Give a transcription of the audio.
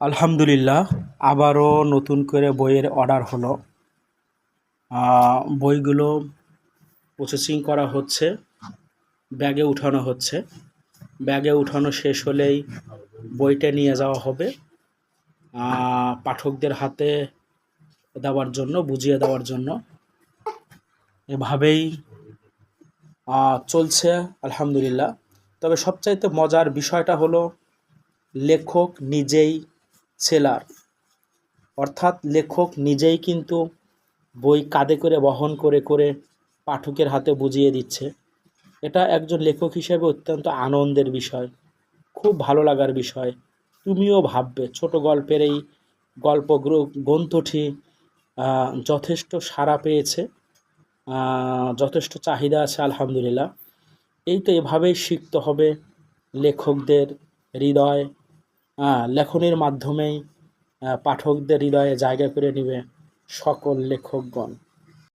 আলহামদুলিল্লাহ, আবারও নতুন করে বইয়ের অর্ডার হলো। বইগুলো প্রসেসিং করা হচ্ছে, ব্যাগে উঠানো হচ্ছে। ব্যাগে উঠানো শেষ হলেই বইটা নিয়ে যাওয়া হবে পাঠকদের হাতে দেওয়ার জন্য, বুঝিয়ে দেওয়ার জন্য। এভাবেই চলছে আলহামদুলিল্লাহ। তবে সবচাইতে মজার বিষয়টা হলো লেখক নিজেই সেলার, অর্থাৎ লেখক নিজেই কিন্তু বই কাঁধে করে বহন করে করে পাঠকের হাতে বুঝিয়ে দিচ্ছে। এটা একজন লেখক হিসেবে অত্যন্ত আনন্দের বিষয়, খুব ভালো লাগার বিষয়। তুমিও ভাববে, ছোট গল্পের এই গ্রন্থটি যথেষ্ট সাড়া পেয়েছে, যথেষ্ট চাহিদা আছে আলহামদুলিল্লাহ। এই তো এভাবেই শিখতে হবে লেখকদের হৃদয়, লেখনের মাধ্যমেই পাঠকদের হৃদয়ে জায়গা করে নেবে সকল লেখকগণ।